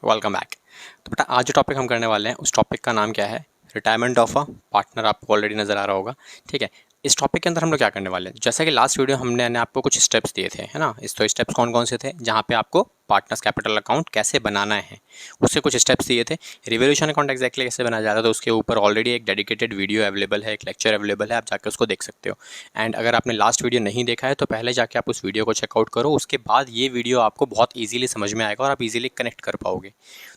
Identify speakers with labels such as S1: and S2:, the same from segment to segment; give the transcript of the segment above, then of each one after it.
S1: Welcome back. तो बेटा आज जो टॉपिक हम करने वाले हैं उस टॉपिक का नाम क्या है? Retirement of a partner. आपको ऑलरेडी नज़र आ रहा होगा, ठीक है। इस टॉपिक के अंदर हम लोग क्या करने वाले हैं, जैसा कि लास्ट वीडियो हमने आपको कुछ स्टेप्स दिए थे, है ना। तो स्टेप्स कौन कौन से थे, जहाँ पे आपको पार्टनर्स कैपिटल अकाउंट कैसे बनाना है उससे कुछ स्टेप्स दिए थे। रिवोल्यूशन अकाउंट एक्जैक्टली कैसे बनाया जाता है तो उसके ऊपर ऑलरेडी एक डेडिकेटेड वीडियो अवेलेबल है, एक लेक्चर अवेलेबल है, आप जाकर उसको देख सकते हो। एंड अगर आपने लास्ट वीडियो नहीं देखा है तो पहले जाके आप उस वीडियो को चेकआउट करो, उसके बाद ये वीडियो आपको बहुत ईजिली समझ में आएगा और आप इजीली कनेक्ट कर पाओगे।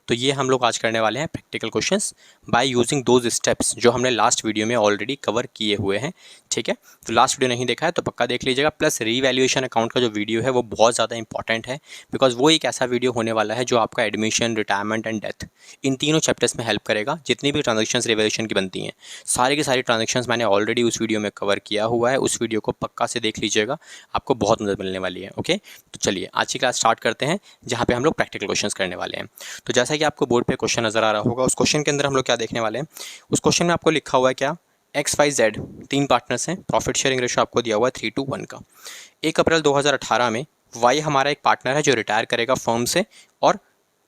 S1: तो ये हम लोग आज करने वाले हैं practical questions by using those steps जो हमने लास्ट वीडियो में ऑलरेडी कवर किए हुए हैं, ठीक है। तो लास्ट वीडियो नहीं देखा है तो पक्का देख लीजिएगा। प्लस रीवैल्यूएशन अकाउंट का जो वीडियो है वो बहुत ज़्यादा इंपॉर्टेंट है, बिकॉज वो एक ऐसा वीडियो होने वाला है जो आपका admission, retirement and death in तीनों चैप्टर्स में हेल्प करेगा। जितनी भी ट्रांजेक्शन्स रिवैल्यूएशन की बनती हैं सारी की सारी ट्रांजेक्शन्स मैंने ऑलरेडी उस वीडियो में कवर किया हुआ है। उस वीडियो को पक्का से देख लीजिएगा, आपको बहुत मदद मिलने वाली है। ओके, तो चलिए आज की क्लास स्टार्ट करते हैं जहाँ पे हम लोग प्रैक्टिकल क्वेश्चंस करने वाले हैं। तो जैसा कि आपको बोर्ड पे क्वेश्चन नज़र आ रहा होगा, उस क्वेश्चन के अंदर हम लोग क्या देखने वाले हैं। उस क्वेश्चन में आपको लिखा हुआ है क्या, XYZ तीन पार्टनर्स हैं, प्रॉफिट शेयरिंग रेशो आपको दिया हुआ है 3:1 का। 1 अप्रैल 2018 में Y हमारा एक पार्टनर है जो रिटायर करेगा फर्म से और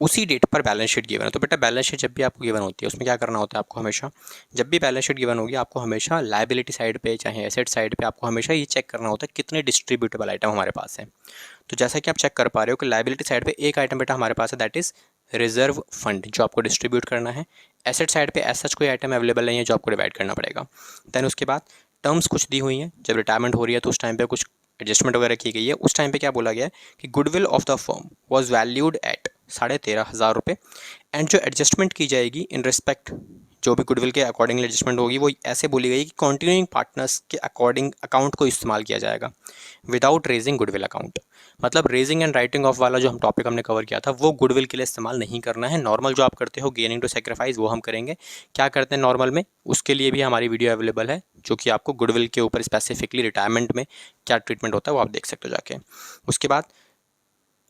S1: उसी डेट पर बैलेंस शीट गिवन है। तो बेटा बैलेंस शीट जब भी आपको गिवन होती है उसमें क्या करना होता है आपको हमेशा, जब भी बैलेंस शीट गिवन होगी आपको हमेशा लायबिलिटी साइड पे चाहे एसेट साइड पे आपको हमेशा ये चेक करना होता है कितने डिस्ट्रीब्यूटेबल आइटम हमारे पास है। तो जैसा कि आप चेक कर पा रहे हो कि लायबिलिटी साइड पे एक आइटम बेटा हमारे पास है, दैट इज़ रिजर्व फंड, जो आपको डिस्ट्रीब्यूट करना है। एसेट साइड पे ऐसा कोई आइटम अवेलेबल नहीं है जो आपको डिवाइड करना पड़ेगा। देन उसके बाद टर्म्स कुछ दी हुई हैं, जब रिटायरमेंट हो रही है तो उस टाइम पे कुछ एडजस्टमेंट वगैरह की गई है। उस टाइम पे क्या बोला गया है कि goodwill of the firm was valued at 13,500 रुपये एंड जो एडजस्टमेंट की जाएगी इन रिस्पेक्ट, जो भी गुडविल के अकॉर्डिंगली एडजस्टमेंट होगी वो ऐसे बोली गई कि कॉन्टिन्यूइंग पार्टनर्स के अकॉर्डिंग अकाउंट को इस्तेमाल किया जाएगा विदाउट रेजिंग गुडविल अकाउंट। मतलब रेजिंग एंड राइटिंग ऑफ वाला जो हम टॉपिक हमने कवर किया था वो गुडविल के लिए इस्तेमाल नहीं करना है। नॉर्मल जो आप करते हो गेनिंग टू सेक्रीफाइस वो हम करेंगे। क्या करते हैं नॉर्मल में, उसके लिए भी हमारी वीडियो अवेलेबल है जो कि आपको गुडविल के ऊपर स्पेसिफिकली रिटायरमेंट में क्या ट्रीटमेंट होता है वो आप देख सकते हो जाके। उसके बाद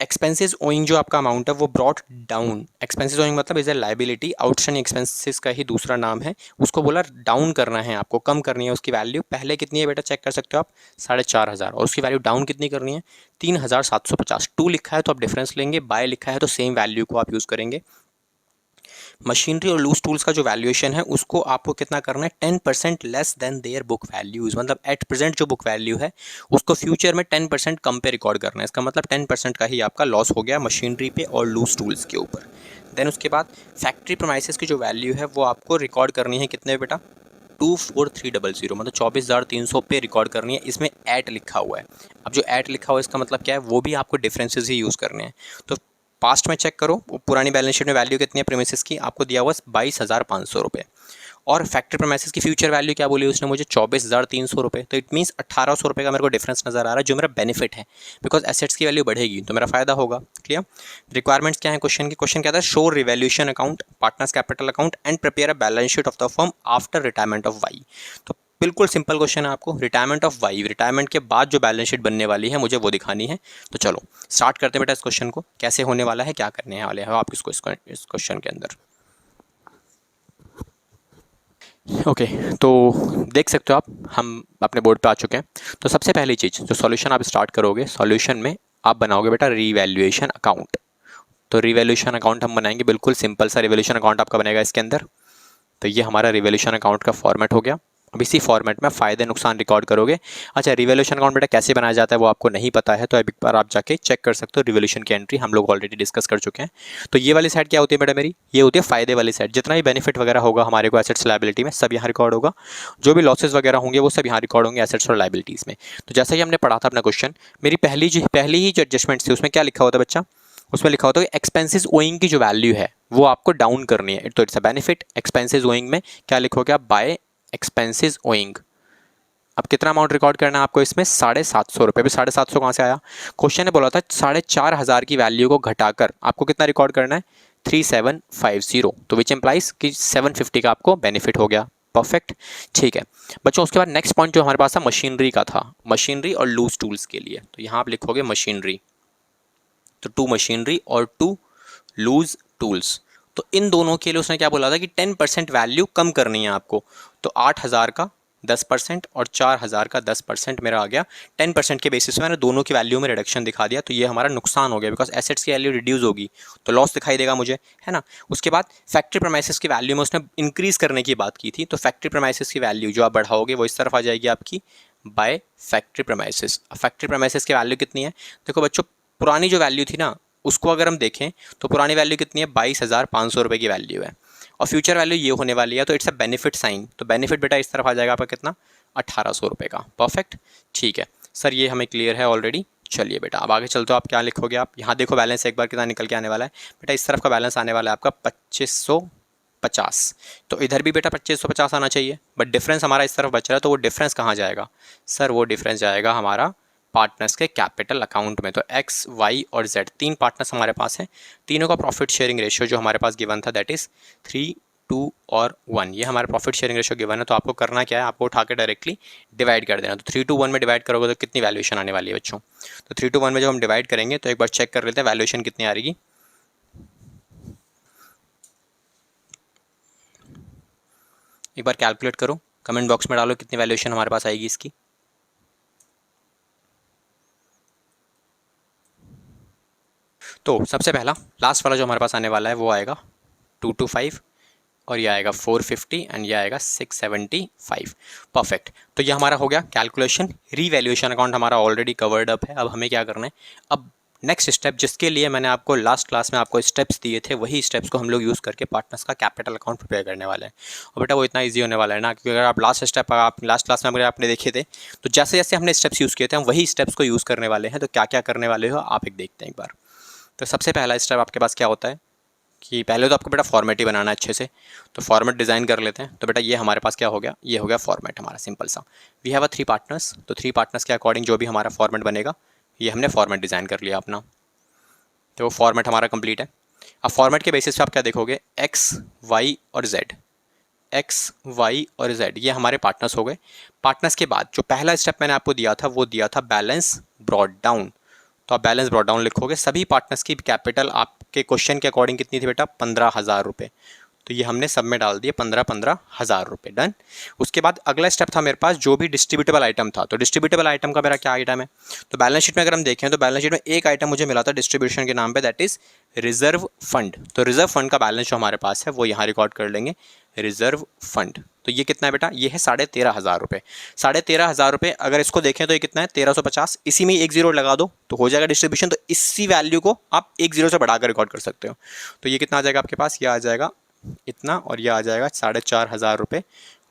S1: एक्सपेंसेस ओइंग जो आपका अमाउंट है वो ब्रॉट डाउन। एक्सपेंसेस ओइंग मतलब is a liability, outstanding expenses का ही दूसरा नाम है। उसको बोला डाउन करना है, आपको कम करनी है उसकी वैल्यू। पहले कितनी है बेटा चेक कर सकते हो आप, 4,500, और उसकी वैल्यू डाउन कितनी करनी है 3,750। 2 लिखा है तो आप डिफरेंस लेंगे, बाय लिखा है तो सेम वैल्यू को आप यूज़ करेंगे। मशीनरी और लूज टूल्स का जो वैल्यूएशन है उसको आपको कितना करना है, 10% less than their book values. मतलब एट प्रेजेंट जो बुक वैल्यू है उसको फ्यूचर में 10% कम पे रिकॉर्ड करना है। इसका मतलब 10% का ही आपका लॉस हो गया मशीनरी पे और लूज टूल्स के ऊपर। देन उसके बाद फैक्ट्री प्रीमाइसेस की जो वैल्यू है वो आपको रिकॉर्ड करनी है कितने बेटा, 24,300, मतलब 24,300 पे रिकॉर्ड करनी है। इसमें एट लिखा हुआ है। अब जो एट लिखा हुआ है इसका मतलब क्या है, वो भी आपको डिफरेंसेस ही यूज़ करने हैं। तो पास्ट में चेक करो, पुरानी बैलेंस शीट में वैल्यू कितनी है प्रीमिसेस की, आपको दिया हुआ 22,500 रुपये। और फैक्ट्री प्रीमिसेस की फ्यूचर वैल्यू क्या बोली उसने मुझे, 24,300 रुपये। तो इट मीन्स 1,800 रुपये का मेरे को डिफरेंस नजर आ रहा है, जो मेरा बेनिफिट है, बिकॉज एसेट्स की वैल्यू बढ़ेगी तो मेरा फायदा होगा। क्लियर। रिक्वायरमेंट्स क्या है क्वेश्चन की, क्वेश्चन क्या था, show revaluation account, partners capital account and prepare a balance sheet of the firm after retirement of Y. तो बिल्कुल सिंपल क्वेश्चन है, आपको रिटायरमेंट ऑफ वाई, रिटायरमेंट के बाद जो बैलेंस शीट बनने वाली है मुझे वो दिखानी है। तो चलो स्टार्ट करते हैं बेटा इस क्वेश्चन को, कैसे होने वाला है, क्या करने वाले हैं आप इसको इस क्वेश्चन के अंदर। ओके, तो देख सकते हो आप हम अपने बोर्ड पे आ चुके हैं। तो सबसे पहली चीज़ जो सॉल्यूशन आप स्टार्ट करोगे, सॉल्यूशन में आप बनाओगे बेटा रीवैल्यूएशन अकाउंट। तो रीवैल्यूएशन अकाउंट हम बनाएंगे, बिल्कुल सिंपल सा रिवैल्यूएशन अकाउंट आपका बनेगा इसके अंदर। तो ये हमारा रिवैल्यूएशन अकाउंट का फॉर्मेट हो गया। अब इसी फॉर्मेट में फ़ायदे नुकसान रिकॉर्ड करोगे। अच्छा, रिवैल्यूएशन अकाउंट बेटा कैसे बनाया जाता है वो आपको नहीं पता है तो एक बार आप जाके चेक कर सकते हो, रिवैल्यूएशन की एंट्री हम लोग ऑलरेडी डिस्कस कर चुके हैं। तो ये वाली साइड क्या होती है बेटा मेरी, ये होती है फ़ायदे वाली साइड। जितना भी बेनिफिट वगैरह होगा हमारे को एसेट्स लायबिलिटी में सब यहाँ रिकॉर्ड होगा, जो भी लॉसेज वगैरह होंगे वो सब यहाँ रिकॉर्ड होंगे एसेट्स और लायबिलिटीज़ में। तो जैसा कि हमने पढ़ा था अपना क्वेश्चन, मेरी पहली ही जो एडजस्टमेंट थी उसमें क्या लिखा होता है बच्चा, उसमें लिखा होता है कि एक्सपेंसेस ओइंग की जो वैल्यू है वो आपको डाउन करनी है। तो it's a benefit. Expenses owing में क्या लिखोगे आप, बाय एक्सपेंसेस ओइंग। अब कितना अमाउंट रिकॉर्ड करना है आपको इसमें, 750 रुपये। भी 750 कहाँ से आया, क्वेश्चन ने बोला था 4,500 की वैल्यू को घटाकर आपको कितना रिकॉर्ड करना है, 3,750। तो विच एम्प्लाइज कि 750 का आपको बेनिफिट हो गया। परफेक्ट, ठीक है बच्चों। उसके बाद नेक्स्ट पॉइंट जो हमारे पास था मशीनरी का था, मशीनरी और लूज टूल्स के लिए। तो यहाँ आप लिखोगे मशीनरी, तो 2 मशीनरी और 2 लूज टूल्स। तो इन दोनों के लिए उसने क्या बोला था कि 10% वैल्यू कम करनी है आपको। तो 8,000 का 10% और 4000 का 10% मेरा आ गया 10% के बेसिस पे मैंने दोनों की वैल्यू में रिडक्शन दिखा दिया, तो ये हमारा नुकसान हो गया बिकॉज एसेट्स की वैल्यू रिड्यूस होगी तो लॉस दिखाई देगा मुझे, है ना। उसके बाद फैक्ट्री प्रेमाइसेस की वैल्यू में उसने इंक्रीज करने की बात की थी, तो फैक्ट्री प्रेमाइसेस की वैल्यू जो आप बढ़ाओगे वो इस तरफ आ जाएगी आपकी by factory premises. Factory premises की वैल्यू कितनी है, देखो बच्चों पुरानी जो वैल्यू थी ना उसको अगर हम देखें तो पुरानी वैल्यू कितनी है, 22,500 रुपये की वैल्यू है और फ्यूचर वैल्यू ये होने वाली है, तो इट्स अ बेनिफिट साइन, तो बेनिफिट बेटा इस तरफ आ जाएगा आपका कितना, 1800 रुपये का। परफेक्ट, ठीक है सर, ये हमें क्लियर है ऑलरेडी। चलिए बेटा अब आगे चलते हो, आप क्या लिखोगे, आप यहाँ देखो बैलेंस एक बार कितना निकल के आने वाला है बेटा, इस तरफ का बैलेंस आने वाला है आपका 2550, तो इधर भी बेटा 2550 आना चाहिए, बट डिफरेंस हमारा इस तरफ बच रहा है, तो वो डिफरेंस कहाँ जाएगा सर, वो डिफरेंस जाएगा हमारा पार्टनर्स के कैपिटल अकाउंट में। तो एक्स वाई और जेड तीन पार्टनर्स हमारे पास हैं, तीनों का प्रॉफिट शेयरिंग रेशियो जो हमारे पास गिवन था दैट इज़ 3, 2 और 1, ये हमारा प्रॉफिट शेयरिंग रेशियो गिवन है। तो आपको करना क्या है, आपको उठा के डायरेक्टली डिवाइड कर देना। तो 3:1 में डिवाइड करोगे तो कितनी वैल्यूएशन आने वाली है बच्चों, तो 3:1 में जब हम डिवाइड करेंगे तो एक बार चेक कर लेते हैं वैल्यूएशन कितनी आ रही, एक बार कैलकुलेट करो, कमेंट बॉक्स में डालो कितनी वैल्यूएशन हमारे पास आएगी इसकी। तो सबसे पहला लास्ट वाला जो हमारे पास आने वाला है वो आएगा 225 और ये आएगा 450 एंड ये आएगा 675। परफेक्ट, तो ये हमारा हो गया कैलकुलेशन। रीवैल्यूएशन अकाउंट हमारा ऑलरेडी कवर्ड अप है। अब हमें क्या करना है, अब नेक्स्ट स्टेप जिसके लिए मैंने आपको लास्ट क्लास में आपको स्टेप्स दिए थे वही स्टेप्स को हम लोग यूज़ करके पार्टनर्स का कैपिटल अकाउंट प्रिपेयर करने वाले हैं। और बेटा वो इतना ईजी होने वाला है ना, क्योंकि अगर आप लास्ट क्लास में अगर आपने देखे थे तो जैसे जैसे हमने स्टेप्स यूज़ किए थे हम वही स्टेप्स को यूज़ करने वाले हैं। तो क्या क्या करने वाले हो आप एक देखते हैं एक बार। तो सबसे पहला स्टेप आपके पास क्या होता है कि पहले तो आपको बेटा फॉर्मेट ही बनाना है अच्छे से, तो फॉर्मेट डिज़ाइन कर लेते हैं। तो बेटा ये हमारे पास क्या हो गया, ये हो गया फॉर्मेट हमारा सिंपल सा। वी हैव 3 पार्टनर्स, तो 3 पार्टनर्स के अकॉर्डिंग जो भी हमारा फॉर्मेट बनेगा ये हमने फॉर्मेट डिज़ाइन कर लिया अपना, तो वो फॉर्मेट हमारा कंप्लीट है। अब फॉर्मेट के बेसिस पे आप क्या देखोगे, एक्स वाई और जेड, एक्स वाई और जेड ये हमारे पार्टनर्स हो गए। पार्टनर्स के बाद जो पहला स्टेप मैंने आपको दिया था वो दिया था बैलेंस ब्रॉट डाउन, तो आप बैलेंस ब्रॉट डाउन लिखोगे। सभी पार्टनर्स की कैपिटल आपके क्वेश्चन के अकॉर्डिंग कितनी थी बेटा, 15,000 रुपये, तो ये हमने सब में डाल दिए 15,000 रुपये, डन। उसके बाद अगला स्टेप था मेरे पास जो भी डिस्ट्रीब्यूटेबल आइटम था, तो डिस्ट्रीब्यूटेबल आइटम का मेरा क्या आइटम है, तो बैलेंस शीट में अगर हम देखें तो बैलेंस शीट में एक आइटम मुझे मिला था डिस्ट्रीब्यूशन के नाम पे दैट इज़ रिजर्व फंड। तो रिजर्व फंड का बैलेंस जो हमारे पास है वो यहाँ रिकॉर्ड कर लेंगे, रिजर्व फंड। तो ये कितना है बेटा, ये है 13,500 रुपये। 13,500 रुपये अगर इसको देखें तो ये कितना है 1350, इसी में एक जीरो लगा दो तो हो जाएगा डिस्ट्रीब्यूशन। तो इसी वैल्यू को आप एक जीरो से बढ़ाकर रिकॉर्ड कर सकते हो। तो ये कितना आ जाएगा आपके पास, ये आ जाएगा इतना और ये आ जाएगा 4,500 रुपये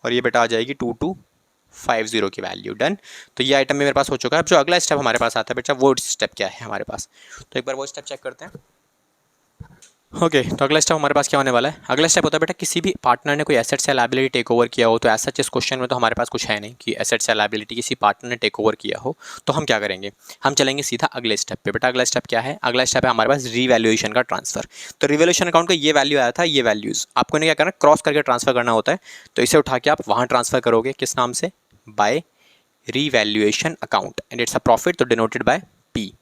S1: और ये बेटा आ जाएगी 2250 की वैल्यू, डन। तो ये आइटम भी मेरे पास हो चुका है। अब जो अगला स्टेप हमारे पास आता है बेटा वो स्टेप क्या है हमारे पास, तो एक बार वो स्टेप चेक करते हैं। ओके तो अगला स्टेप हमारे पास क्या होने वाला है, अगला स्टेप होता है बेटा किसी भी पार्टनर ने कोई एसेट या लायबिलिटी टेक ओवर किया हो। तो ऐसा इस क्वेश्चन में तो हमारे पास कुछ है नहीं कि एसेट या लायबिलिटी किसी पार्टनर ने टेक ओवर किया हो, तो हम क्या करेंगे, हम चलेंगे सीधा अगले स्टेप पे। बेटा अगला स्टेप क्या है, अगला स्टेप है हमारे पास रीवैल्यूएशन का ट्रांसफर। तो रिवैल्यूएशन अकाउंट का ये वैल्यू आया था, ये वैल्यूज़ आपको ने क्या करना, क्रॉस करके ट्रांसफर करना होता है। तो इसे उठा के आप वहाँ ट्रांसफर करोगे किस नाम से, by revaluation account and it's a profit, तो डिनोटेड बाय पी।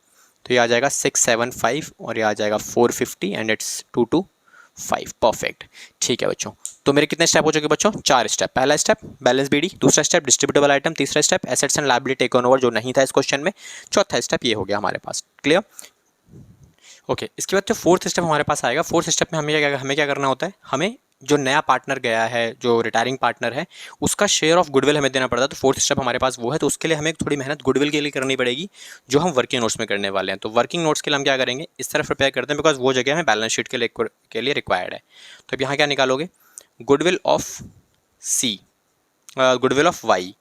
S1: तो ये आ जाएगा 675 और ये आ जाएगा 450 एंड इट्स 225। परफेक्ट, ठीक है बच्चों। तो मेरे कितने स्टेप हो चुके बच्चों, 4 स्टेप। पहला स्टेप बैलेंस बीडी, दूसरा स्टेप डिस्ट्रीब्यूटेबल आइटम, तीसरा step assets and liability taken over जो नहीं था इस क्वेश्चन में, चौथा स्टेप ये हो गया हमारे पास, क्लियर। ओके इसके बाद जो फोर्थ स्टेप हमारे पास आएगा, फोर्थ स्टेप में हमें क्या करना होता है, हमें जो नया पार्टनर गया है जो रिटायरिंग पार्टनर है उसका शेयर ऑफ गुडविल हमें देना पड़ता है। तो फोर्थ स्टेप हमारे पास वो है, तो उसके लिए हमें थोड़ी मेहनत गुडविल के लिए करनी पड़ेगी जो हम वर्किंग नोट्स में करने वाले हैं। तो वर्किंग नोट्स के लिए हम क्या करेंगे, इस तरफ प्रिपेयर करते हैं बिकॉज वो जगह हमें बैलेंस शीट के लिए रिक्वायर्ड है। तो अब यहाँ क्या निकालोगे, goodwill of C, goodwill of Y,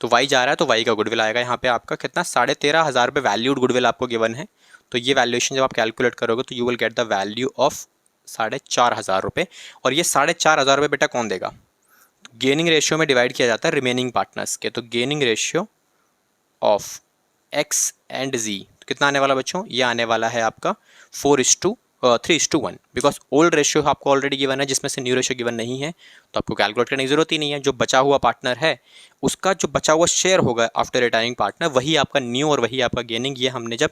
S1: तो वाई जा रहा है तो वाई का गुडविल आएगा यहाँ पे आपका कितना, 13,500 रुपये वैल्यूड गुडविल आपको गिवन है। तो ये वैल्यूएशन जब आप कैलकुलेट करोगे तो you will get the value of 4,500 रुपये। और ये 4,500 रुपये बेटा कौन देगा, गेनिंग रेशियो में डिवाइड किया जाता है रिमेनिंग पार्टनर्स के। तो gaining ratio of X and G तो कितना आने वाला बच्चों, ये आने वाला है आपका 4:1 3:1, बिकॉज ओल्ड रेशियो आपको ऑलरेडी गिवन है जिसमें से न्यू रेशियो गिवन नहीं है, तो आपको कैलकुलेट करने की जरूरत ही नहीं है। जो बचा हुआ पार्टनर है उसका जो बचा हुआ शेयर होगा आफ्टर रिटायरिंग पार्टनर, वही आपका न्यू और वही आपका गेनिंग। ये हमने जब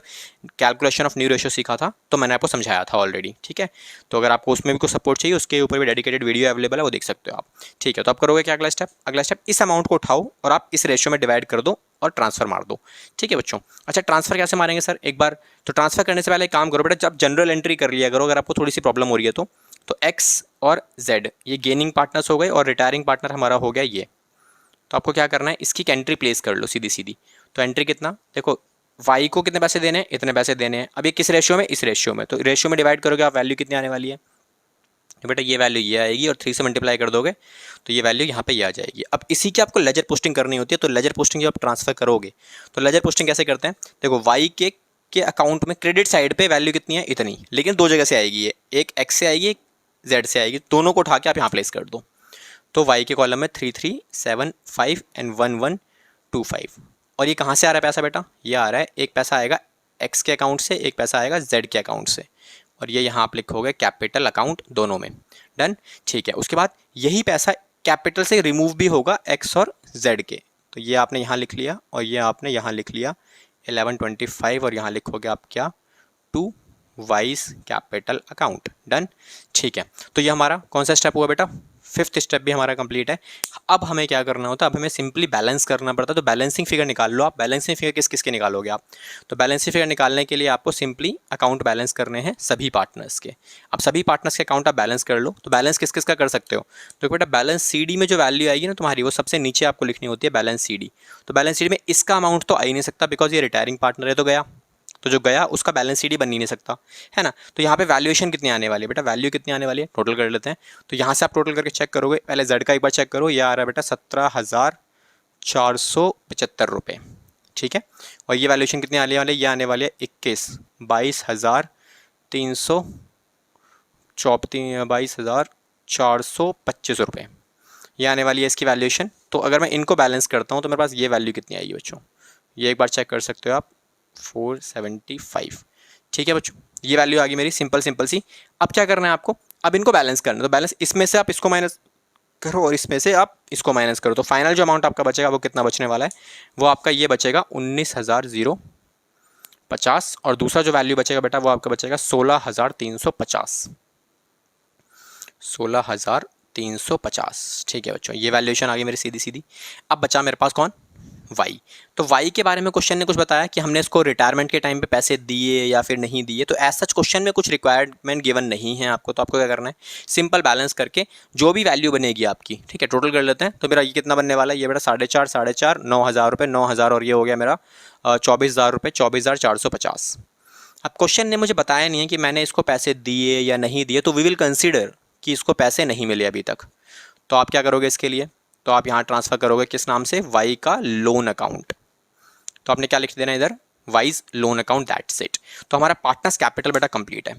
S1: कैलकुलेशन ऑफ न्यू रेशियो सीखा था तो मैंने आपको समझाया था ऑलरेडी, ठीक है। तो अगर आपको उसमें भी कुछ सपोर्ट चाहिए उसके ऊपर भी डेडिकेटेड वीडियो अवेलेबल है, वो देख सकते हो आप, ठीक है। तो आप करोगे क्या, अगला स्टेप इस अमाउंट को उठाओ और आप इस रेशियो में डिवाइड कर दो और ट्रांसफर मार दो, ठीक है बच्चों। अच्छा, ट्रांसफर कैसे मारेंगे सर, एक बार तो ट्रांसफर करने से पहले एक काम करो बेटा, जब जनरल एंट्री कर लिया करो, अगर आपको थोड़ी सी प्रॉब्लम हो रही है तो एक्स और जेड ये गेनिंग पार्टनर्स हो गए और रिटायरिंग पार्टनर हमारा हो गया ये। तो आपको क्या करना है, इसकी एंट्री प्लेस कर लो सीधी सीधी। तो एंट्री कितना, देखो वाई को कितने पैसे देने हैं, इतने पैसे देने हैं। अब ये किस रेशियो में, इस रेशियो में। तो रेशियो में डिवाइड करोगे आप, वैल्यू कितनी आने वाली है, तो बेटा ये वैल्यू ये आएगी और 3 से मल्टीप्लाई कर दोगे तो ये वैल्यू यहाँ पे ये आ जाएगी। अब इसी की आपको लेजर पोस्टिंग करनी होती है। तो लेजर पोस्टिंग जब आप ट्रांसफर करोगे तो लेजर पोस्टिंग कैसे करते हैं, देखो वाई के अकाउंट में क्रेडिट साइड पे वैल्यू कितनी है, इतनी, लेकिन दो जगह से आएगी ये, एक एक्स से आएगी एक जेड से आएगी, दोनों को उठा के आप यहाँ प्लेस कर दो। तो वाई के कॉलम में 3375 एंड 1125। और ये कहाँ से आ रहा है पैसा बेटा, ये आ रहा है, एक पैसा आएगा एक्स के अकाउंट से, एक पैसा आएगा जेड के अकाउंट से, और ये यहाँ आप लिखोगे कैपिटल अकाउंट दोनों में, डन, ठीक है। उसके बाद यही पैसा कैपिटल से रिमूव भी होगा एक्स और जेड के, तो ये आपने यहाँ लिख लिया और ये आपने यहाँ लिख लिया 1125 और यहाँ लिखोगे आप क्या, to Y's capital account, done, ठीक है। तो ये हमारा कौन सा स्टेप हुआ बेटा, फिफ्थ स्टेप भी हमारा कंप्लीट है। अब हमें क्या करना होता है, अब हमें सिंपली बैलेंस करना पड़ता है। तो बैलेंसिंग फिगर निकाल लो आप। बैलेंसिंग फिगर किस किस के निकालोगे आप, तो बैलेंसिंग फिगर निकालने के लिए आपको सिंपली अकाउंट बैलेंस करने हैं सभी पार्टनर्स के। अब सभी पार्टनर्स के अकाउंट आप बैलेंस कर लो। तो बैलेंस किस किस का कर सकते हो, तो बेटा बैलेंस CD में जो वैल्यू आएगी ना तुम्हारी, वो सबसे नीचे आपको लिखनी होती है बैलेंस CD। तो बैलेंस CD में इसका अमाउंट तो आ ही नहीं सकता बिकॉज ये रिटायरिंग पार्टनर है, तो गया, तो जो गया उसका बैलेंस CD बन ही नहीं सकता, है ना। तो यहाँ पे वैल्यूएशन कितनी आने वाली है बेटा, वैल्यू कितनी आने वाली है, टोटल कर लेते हैं। तो यहाँ से आप टोटल करके चेक करोगे, पहले जेड का एक बार चेक करो, ये आ रहा है बेटा 17,475 रुपये, ठीक है। और ये वैल्यूएशन कितनी आने वाली है, ये आने वाली है 22,425 रुपये, ये आने वाली है इसकी वैल्यूएशन। तो अगर मैं इनको बैलेंस करता हूँ तो मेरे पास ये वैल्यू कितनी आएगी बच्चों, ये एक बार चेक कर सकते हो आप, 475, ठीक है बच्चों, ये वैल्यू आ गई मेरी, सिंपल सी। अब क्या करना है आपको, अब इनको बैलेंस करना है। तो बैलेंस इसमें से आप इसको माइनस करो और इसमें से आप इसको माइनस करो, तो फाइनल जो अमाउंट आपका बचेगा वो कितना बचने वाला है, वो आपका ये बचेगा 19,050, और दूसरा जो वैल्यू बचेगा बेटा वो आपका बचेगा 16,350, 16,350, ठीक है बच्चों। ये वैल्यूएशन आ गई मेरी सीधी सीधी। अब बचा मेरे पास कौन, वाई। तो वाई के बारे में क्वेश्चन ने कुछ बताया कि हमने इसको रिटायरमेंट के टाइम पे पैसे दिए या फिर नहीं दिए, तो एज सच क्वेश्चन में कुछ रिक्वायरमेंट गिवन नहीं है आपको। तो आपको क्या करना है, सिंपल बैलेंस करके जो भी वैल्यू बनेगी आपकी, ठीक है, टोटल कर लेते हैं। तो मेरा ये कितना बनने वाला है, ये बेटा 4.5 9,000 रुपये, 9,000 और ये हो गया मेरा 24,000 रुपये, 24,450। अब क्वेश्चन ने मुझे बताया नहीं है कि मैंने इसको पैसे दिए या नहीं दिए, तो वी विल कंसिडर कि इसको पैसे नहीं मिले अभी तक। तो आप क्या करोगे इसके लिए, तो आप यहाँ ट्रांसफ़र करोगे किस नाम से, वाई का लोन अकाउंट। तो आपने क्या लिख देना इधर, wise loan account, that's it. तो हमारा पार्टनर्स कैपिटल बेटा कंप्लीट है।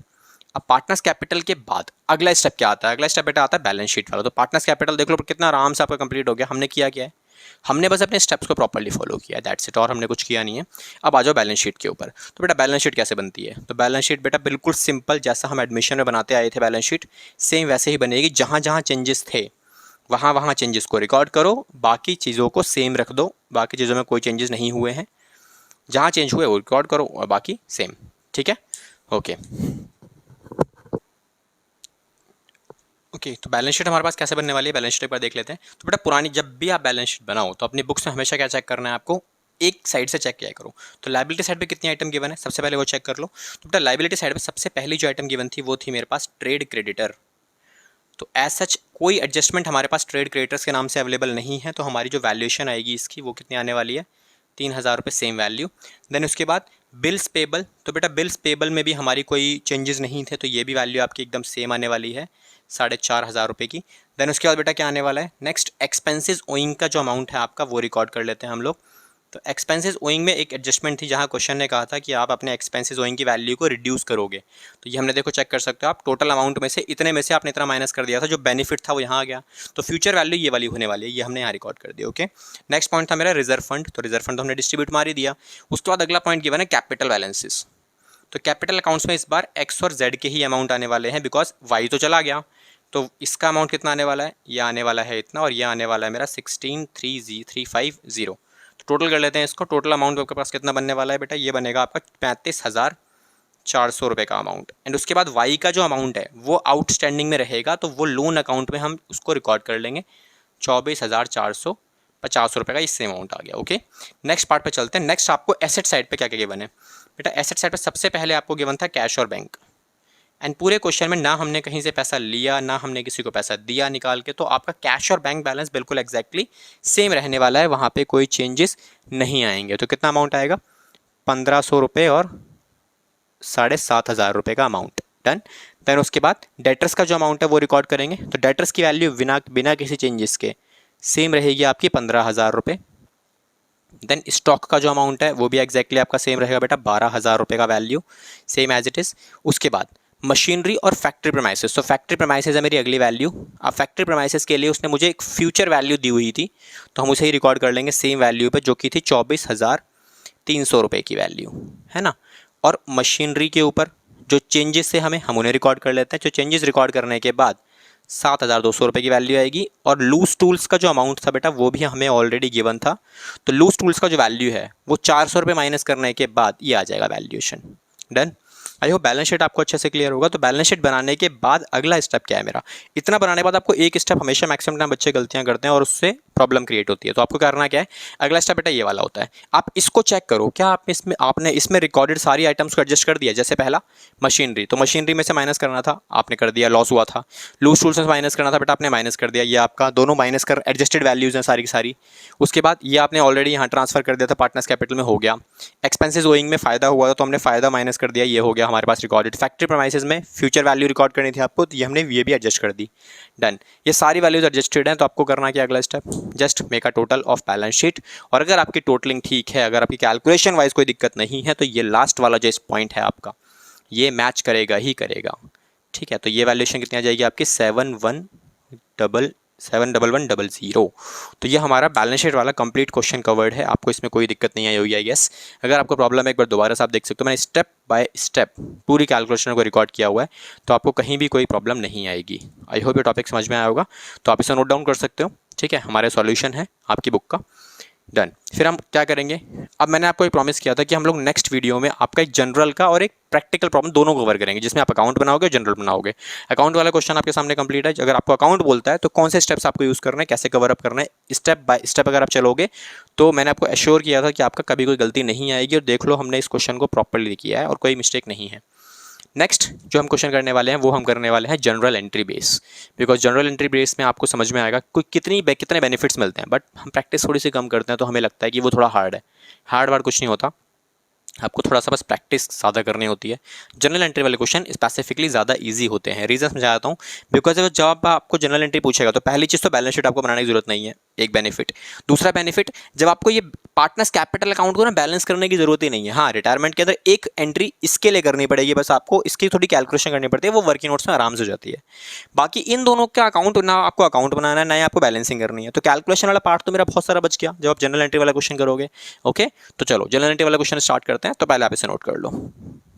S1: अब पार्टनर्स कैपिटल के बाद अगला स्टेप क्या आता है, अगला स्टेप बेटा आता है बैलेंस शीट वाला। तो पार्टनर्स कैपिटल देख लो कितना आराम से आपका कंप्लीट हो गया। हमने किया क्या है, हमने बस अपने स्टेप्स को प्रॉपर्ली फॉलो किया, दैट्स इट, और हमने कुछ किया नहीं है। अब आ जाओ बैलेंस शीट के ऊपर। तो बेटा बैलेंस शीट कैसे बनती है, तो बैलेंस शीट बेटा बिल्कुल सिंपल, जैसा हम एडमिशन में बनाते आए थे बैलेंस शीट, सेम वैसे ही बनेगी। जहाँ जहाँ चेंजेस थे वहाँ चेंजेस को रिकॉर्ड करो, बाकी चीज़ों को सेम रख दो। बाकी चीज़ों में कोई चेंजेस नहीं हुए हैं, जहाँ चेंज हुए वो रिकॉर्ड करो और बाकी सेम, ठीक है, ओके। तो बैलेंस शीट हमारे पास कैसे बनने वाली है, बैलेंस शीट एक बार देख लेते हैं। तो बेटा पुरानी जब भी आप बैलेंस शीट बनाओ तो अपनी बुक्स में हमेशा क्या चेक करना है आपको, एक साइड से चेक किया करो। तो लायबिलिटी साइड पे कितनी आइटम गिवन है, सबसे पहले वो चेक कर लो। तो बेटा लायबिलिटी साइड पे सबसे पहली जो आइटम गिवन थी वो थी मेरे पास ट्रेड क्रेडिटर। तो एज सच कोई एडजस्टमेंट हमारे पास ट्रेड क्रेडिटर्स के नाम से अवेलेबल नहीं है। तो हमारी जो वैल्यूएशन आएगी इसकी वो कितनी आने वाली है, 3,000 रुपये, सेम वैल्यू। देन उसके बाद बिल्स पेबल। तो बेटा बिल्स पेबल में भी हमारी कोई चेंजेस नहीं थे, तो ये भी वैल्यू आपकी एकदम सेम आने वाली है, 4,500 रुपये की। देन उसके बाद बेटा क्या आने वाला है, नेक्स्ट एक्सपेंसेस ओइंग का जो अमाउंट है आपका वो रिकॉर्ड कर लेते हैं हम लोग। तो एक्सपेंसेस ओइंग में एक एडजस्टमेंट थी, जहाँ क्वेश्चन ने कहा था कि आप अपने एक्सपेंसेस ओइंग की वैल्यू को रिड्यूस करोगे। तो ये हमने देखो चेक कर सकते हो आप, टोटल अमाउंट में से इतने में से आपने इतना माइनस कर दिया था, जो बेनिफिट था वो यहाँ आ गया। तो फ्यूचर वैल्यू ये वाली होने वाली है, ये हमने यहाँ रिकॉर्ड कर दिया, ओके। नेक्स्ट पॉइंट था मेरा रिजर्व फंड। तो रिजर्व फंड तो हमने डिस्ट्रीब्यूट मार ही दिया। उसके बाद अगला पॉइंट गिवन है कैपिटल बैलेंसेस। तो कैपिटल अकाउंट्स में इस बार एक्स और जेड के ही अमाउंट आने वाले हैं, बिकॉज वाई तो चला गया। तो इसका अमाउंट कितना आने वाला है, ये आने वाला है इतना, और ये आने वाला है मेरा 16,350। तो टोटल कर लेते हैं इसको। टोटल अमाउंट आपके पास कितना बनने वाला है बेटा, ये बनेगा आपका 35,400 रुपये का अमाउंट। एंड उसके बाद वाई का जो अमाउंट है वो आउटस्टैंडिंग में रहेगा, तो वो लोन अकाउंट में हम उसको रिकॉर्ड कर लेंगे। 24,450 रुपये का इससे अमाउंट आ गया। ओके, नेक्स्ट पार्ट पे चलते हैं। नेक्स्ट आपको एसेट साइड पे क्या क्या गिवन है बेटा। एसेट साइड पे सबसे पहले आपको गिवन था कैश और बैंक। एंड पूरे क्वेश्चन में ना हमने कहीं से पैसा लिया ना हमने किसी को पैसा दिया निकाल के, तो आपका कैश और बैंक बैलेंस बिल्कुल एग्जैक्टली सेम रहने वाला है, वहाँ पे कोई चेंजेस नहीं आएंगे। तो कितना अमाउंट आएगा, 1,500 रुपये और 7,500 रुपये का अमाउंट। डन। देन उसके बाद डेटर्स का जो अमाउंट है वो रिकॉर्ड करेंगे। तो डेटर्स की वैल्यू बिना किसी चेंजेस के सेम रहेगी आपकी 15,000 रुपये। देन स्टॉक का जो अमाउंट है वो भी एग्जैक्टली आपका सेम रहेगा बेटा, 12,000 रुपये का value, same as it is. उसके बाद मशीनरी और फैक्ट्री प्रेमाइसेस। तो फैक्ट्री प्रेमाइसेस है मेरी अगली वैल्यू। अब फैक्ट्री प्रेमाइसेस के लिए उसने मुझे एक फ्यूचर वैल्यू दी हुई थी, तो हम उसे ही रिकॉर्ड कर लेंगे सेम वैल्यू पे, जो कि थी 24,300 रुपये की वैल्यू, है ना। और मशीनरी के ऊपर जो चेंजेस थे हम उन्हें रिकॉर्ड कर लेते हैं। जो चेंजेस रिकॉर्ड करने के बाद 7,200 रुपये की वैल्यू आएगी। और लूज टूल्स का जो अमाउंट था बेटा वो भी हमें ऑलरेडी गिवन था, तो लूज टूल्स का जो वैल्यू है वो 400 रुपये माइनस करने के बाद ये आ जाएगा valuation. Done. I hope balance sheet आपको अच्छे से क्लियर होगा। तो बैलेंस शीट बनाने के बाद अगला स्टेप क्या है मेरा, इतना बनाने के बाद आपको एक स्टेप हमेशा मैक्सिमम टाइम बच्चे गलतियां करते हैं और उससे प्रॉब्लम क्रिएट होती है। तो आपको करना क्या है, अगला स्टेप बेटा ये वाला होता है, आप इसको चेक करो क्या आपने इसमें रिकॉर्डेड सारी आइटम्स को एडजस्ट कर दिया। जैसे पहला मशीनरी, तो मशीनरी में से माइनस करना था, आपने कर दिया, लॉस हुआ था। लूज टूल्स में माइनस करना था बेटा, आपने माइनस कर दिया, ये आपका दोनों माइनस कर एडजस्टेड वैल्यूज हैं सारी की सारी। उसके बाद ये आपने ऑलरेडी यहाँ ट्रांसफर कर दिया था, पार्टनर्स कैपिटल में हो गया। एक्सपेंसेस गोइंग में फायदा हुआ था तो हमने फायदा माइनस कर दिया, ये हो गया हमारे पास रिकॉर्डेड। फैक्ट्री प्रेमाइसेस में फ्यूचर वैल्यू रिकॉर्ड करनी थी आपको, तो ये हमने ये भी एडजस्ट कर दी। डन। ये सारी वैल्यूज एडजस्टेड हैं, तो आपको करना क्या अगला step, just make a total of balance sheet. और अगर आपकी टोटलिंग ठीक है, अगर आपकी कैलकुलेशन वाइज कोई दिक्कत नहीं है, तो ये लास्ट वाला जो इस पॉइंट है आपका ये मैच करेगा ही करेगा। ठीक है, तो ये वैल्यूएशन कितनी आ जाएगी आपकी 71100। तो ये हमारा बैलेंस शीट वाला कंप्लीट क्वेश्चन कवर्ड है। आपको इसमें कोई दिक्कत नहीं आई होगी आई गेस। अगर आपको प्रॉब्लम है एक बार दोबारा से आप देख सकते हो, मैंने स्टेप बाय स्टेप पूरी कैलकुलेशन को रिकॉर्ड किया हुआ है, तो आपको कहीं भी कोई प्रॉब्लम नहीं आएगी। आई होप ये टॉपिक समझ में आया होगा, तो आप इसे नोट डाउन कर सकते हो। ठीक है, हमारे सॉल्यूशन है आपकी बुक का। डन। फिर हम क्या करेंगे, अब मैंने आपको एक प्रॉमिस किया था कि हम लोग नेक्स्ट वीडियो में आपका एक जनरल का और एक प्रैक्टिकल प्रॉब्लम दोनों कवर करेंगे, जिसमें आप अकाउंट बनाओगे और जनरल बनाओगे। अकाउंट वाला क्वेश्चन आपके सामने कंप्लीट है। अगर आपको अकाउंट बोलता है तो कौन से स्टेप्स आपको यूज़ करना है, कैसे कवर अप करना है, स्टेप बाय स्टेप अगर आप चलोगे तो मैंने आपको एश्योर किया था कि आपका कभी कोई गलती नहीं आएगी। और देख लो हमने इस क्वेश्चन को प्रॉपरली किया है और कोई मिस्टेक नहीं है। नेक्स्ट जो हम क्वेश्चन करने वाले हैं वो हम करने वाले हैं general entry base, because general entry base में आपको समझ में आएगा कोई कितने बेनिफिट्स मिलते हैं। बट हम प्रैक्टिस थोड़ी सी कम करते हैं तो हमें लगता है कि वो थोड़ा हार्ड है। हार्ड वार्ड कुछ नहीं होता, आपको थोड़ा सा बस प्रैक्टिस ज़्यादा करनी होती है। जनरल एंट्री वाले क्वेश्चन स्पेसिफिकली ज़्यादा इजी होते हैं। रीज़न समझाता हूँ, बिकॉज जब आपको जनरल एंट्री पूछेगा तो पहली चीज़ तो बैलेंस शीट आपको बनाने की जरूरत नहीं है, एक बेनिफिट। दूसरा बेनिफिट, जब आपको ये पार्टनर्स कैपिटल अकाउंट को ना बैलेंस करने की जरूरत ही नहीं है। हाँ, रिटायरमेंट के अंदर एक एंट्री इसके लिए करनी पड़ेगी, बस आपको इसकी थोड़ी कैलकुलेशन करनी पड़ती है, वो वर्किंग नोट्स में आराम से हो जाती है। बाकी इन दोनों का अकाउंट ना आपको अकाउंट बनाना है ना ही आपको बैलेंसिंग करनी है, तो कैलकुलेशन वाला पार्ट तो मेरा बहुत सारा बच गया जब आप जनरल एंट्री वाला क्वेश्चन करोगे। ओके, तो चलो जनरल एंट्री वाला क्वेश्चन स्टार्ट करते हैं। तो पहले आप इसे नोट कर लो।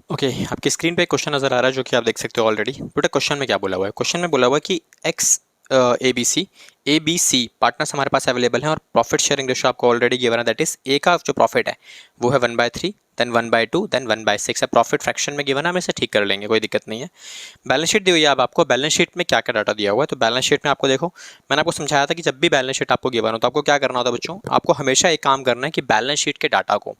S1: ओके, आपकी स्क्रीन पे एक क्वेश्चन नजर आ रहा है जो कि आप देख सकते हो ऑलरेडी। बेटा क्वेश्चन में क्या बोला हुआ है, क्वेश्चन में बोला हुआ है कि X A B C partners हमारे पास अवेलेबल हैं और प्रॉफिट शेयरिंग रेशो आपको ऑलरेडी गिवन है। दैट इज ए का जो प्रॉफिट है वो है 1/3, देन 1/2, देन 1/6 है। प्रॉफिट फ्रैक्शन में गिवन है, हम इसे ठीक कर लेंगे, कोई दिक्कत नहीं है। बैलेंस शीट दी हुई है अब आपको। बैलेंस शीट में क्या क्या डाटा दिया हुआ है, तो बैलेंस शीट में आपको देखो, मैंने आपको समझाया था कि जब भी बैलेंस शीट आपको गिवन हो तो आपको क्या करना होता है बच्चों, आपको हमेशा एक काम करना है कि बैलेंस शीट के डाटा को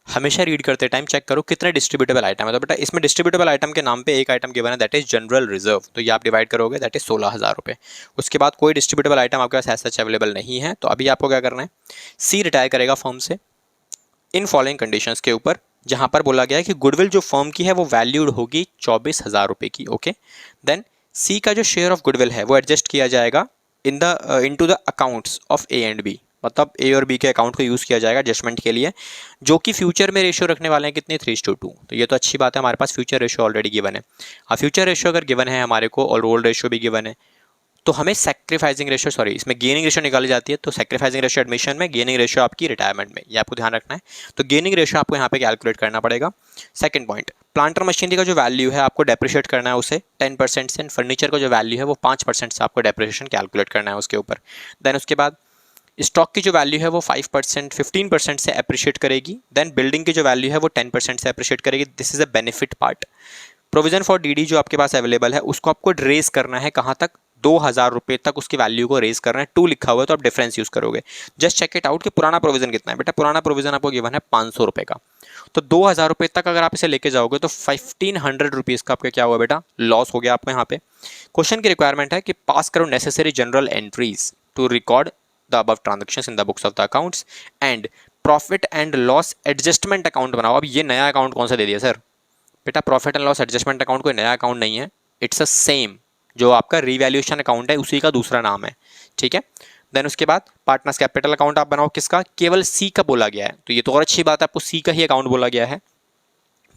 S1: हमेशा रीड करते टाइम चेक करो कितने डिस्ट्रीब्यूटेबल आइटम है। तो बेटा इसमें डिस्ट्रीब्यूटेबल आइटम के नाम पे एक आइटम गिवन है, दैट इज जनरल रिजर्व। तो ये आप डिवाइड करोगे, दैट इज 16,000 रुपये। उसके बाद कोई डिस्ट्रीब्यूटेबल आइटम आपके पास ऐसा अवेलेबल नहीं है, तो अभी आपको क्या करना है, सी रिटायर करेगा फर्म से इन फॉलोइंग कंडीशंस के ऊपर, जहां पर बोला गया है कि गुडविल जो फर्म की है वो वैल्यूड होगी 24,000 रुपये की। ओके, देन सी का जो शेयर ऑफ गुडविल है वो एडजस्ट किया जाएगा into the accounts of A and B, मतलब ए और बी के अकाउंट को यूज़ किया जाएगा एडजस्टमेंट के लिए, जो कि फ्यूचर में रेशियो रखने वाले हैं कितने, 3:2। तो ये तो अच्छी बात है, हमारे पास फ्यूचर रेशियो ऑलरेडी गिवन है। अब फ्यूचर रेशियो अगर गिवन है हमारे को और रोल रेशियो भी गिवन है, तो हमें सैक्रिफाइसिंग रेशियो, सॉरी इसमें गेनिंग रेशियो निकाली जाती है, तो सैक्रिफाइसिंग रेशियो एडमिशन में, गेनिंग रेशियो आपकी रिटायरमेंट में, ये आपको ध्यान रखना है। तो गेनिंग रेशियो आपको यहाँ पे कैलकुलेट करना पड़ेगा। सेकंड पॉइंट, प्लांटर मशीनरी का जो वैल्यू है आपको डेप्रिशिएट करना है उसे 10% से, फर्नीचर का जो वैल्यू है वो 5% से आपको डेप्रिशिएशन कैलकुलेट करना है उसके ऊपर। देन उसके बाद स्टॉक की जो वैल्यू है वो 5% 15% से अप्रिशिएट करेगी। देन बिल्डिंग की जो वैल्यू है वो 10% से अप्रिशिएट करेगी। This is a benefit part. Provision for DD जो आपके पास अवेलेबल है उसको आपको रेज करना है, कहाँ तक, 2000 रुपये तक उसकी वैल्यू को रेज करना है। 2 लिखा हुआ है तो आप डिफरेंस यूज करोगे। जस्ट चेक इट आउट कि पुराना प्रोविजन कितना है। बेटा पुराना प्रोविजन आपको गिवन है 500 रुपये का, तो 2000 रुपये तक अगर आप इसे लेके जाओगे तो 1500 रुपीज़ का आपका क्या हुआ बेटा, लॉस हो गया आपको यहाँ पे। क्वेश्चन की रिक्वायरमेंट है कि पास करो necessary journal entries to record the above transactions in the books of the accounts and profit and loss adjustment account बनाओ। अब ये नया अकाउंट कौन सा दे दिया सर? बेटा profit and loss adjustment account कोई नया अकाउंट नहीं है, इट्स अ सेम जो आपका रिवैल्यूएशन अकाउंट है उसी का दूसरा नाम है, ठीक है। देन उसके बाद पार्टनर्स कैपिटल अकाउंट आप बनाओ, किसका, केवल सी का बोला गया है, तो ये तो और अच्छी बात है, आपको सी का ही अकाउंट बोला गया है।